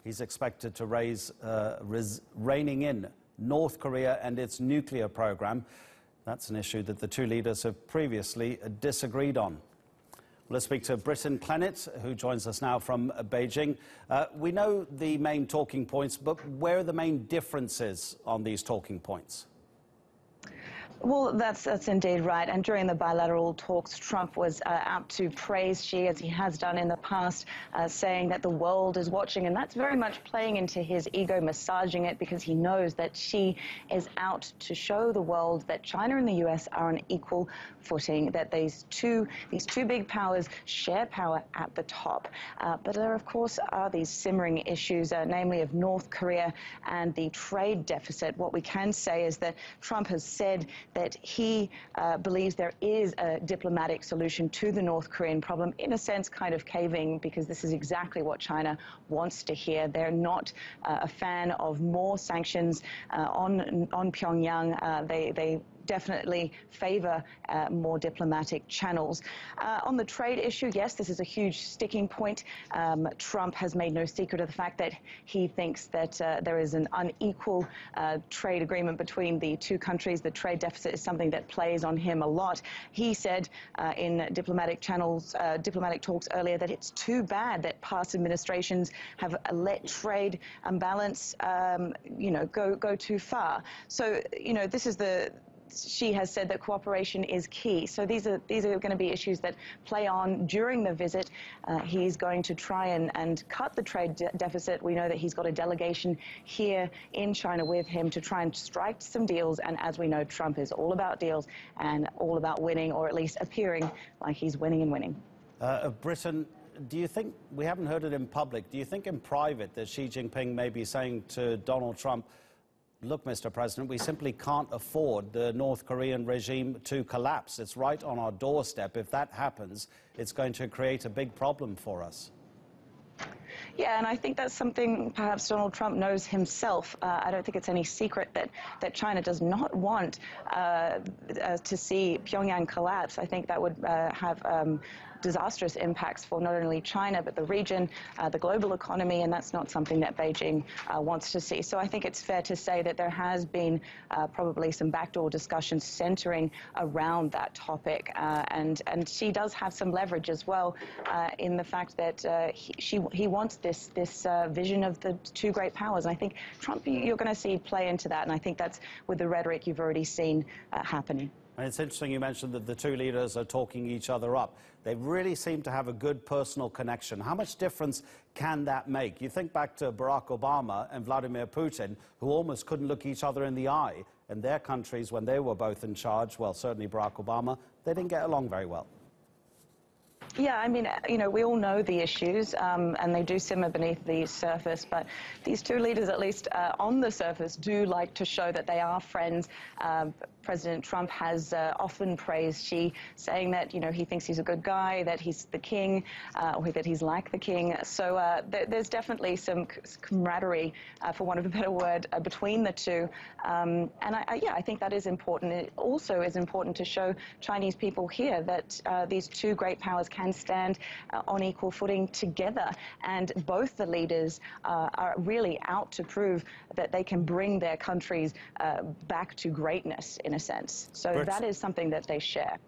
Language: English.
He's expected to reining in North Korea and its nuclear program. That's an issue that the two leaders have previously disagreed on. Let's speak to Brittyn Clennett, who joins us now from Beijing. We know the main talking points, but where are the main differences on these talking points? Well, that's indeed right. And during the bilateral talks, Trump was out to praise Xi, as he has done in the past, saying that the world is watching. And that's very much playing into his ego, massaging it, because he knows that Xi is out to show the world that China and the US are on equal footing, that these two big powers share power at the top. But there, of course, are these simmering issues, namely of North Korea and the trade deficit. What we can say is that Trump has said that he believes there is a diplomatic solution to the North Korean problem, in a sense kind of caving, because this is exactly what China wants to hear. They're not a fan of more sanctions on Pyongyang. They definitely favor more diplomatic channels. On the trade issue, yes, this is a huge sticking point. Trump has made no secret of the fact that he thinks that there is an unequal trade agreement between the two countries. The trade deficit is something that plays on him a lot. He said in diplomatic talks earlier that it's too bad that past administrations have let trade imbalance, go too far. So, this is Xi has said that cooperation is key. So these are going to be issues that play on during the visit. He's going to try and cut the trade deficit. We know that he's got a delegation here in China with him to try and strike some deals. And as we know, Trump is all about deals and all about winning, or at least appearing like he's winning and winning. Brittyn, do you think, we haven't heard it in public, do you think in private that Xi Jinping may be saying to Donald Trump, look, Mr. President, we simply can't afford the North Korean regime to collapse. It's right on our doorstep. If that happens, it's going to create a big problem for us. Yeah, and I think that's something perhaps Donald Trump knows himself. I don't think it's any secret that China does not want to see Pyongyang collapse. I think that would have disastrous impacts for not only China, but the region, the global economy, and that's not something that Beijing wants to see. So I think it's fair to say that there has been probably some backdoor discussions centering around that topic, and Xi does have some leverage as well in the fact that he wants this vision of the two great powers. And I think Trump, you're going to see play into that, and I think that's with the rhetoric you've already seen happening. And it's interesting you mentioned that the two leaders are talking each other up. They really seem to have a good personal connection. How much difference can that make? You think back to Barack Obama and Vladimir Putin, who almost couldn't look each other in the eye in their countries when they were both in charge. Well, certainly Barack Obama, they didn't get along very well. Yeah, I mean, we all know the issues, and they do simmer beneath the surface, but these two leaders, at least on the surface, do like to show that they are friends. President Trump has often praised Xi, saying that, he thinks he's a good guy, that he's the king, or that he's like the king. So there's definitely some camaraderie, for want of a better word, between the two. And I think that is important. It also is important to show Chinese people here that these two great powers can stand on equal footing together. And both the leaders are really out to prove that they can bring their countries back to greatness, in a sense. So that is something that they share.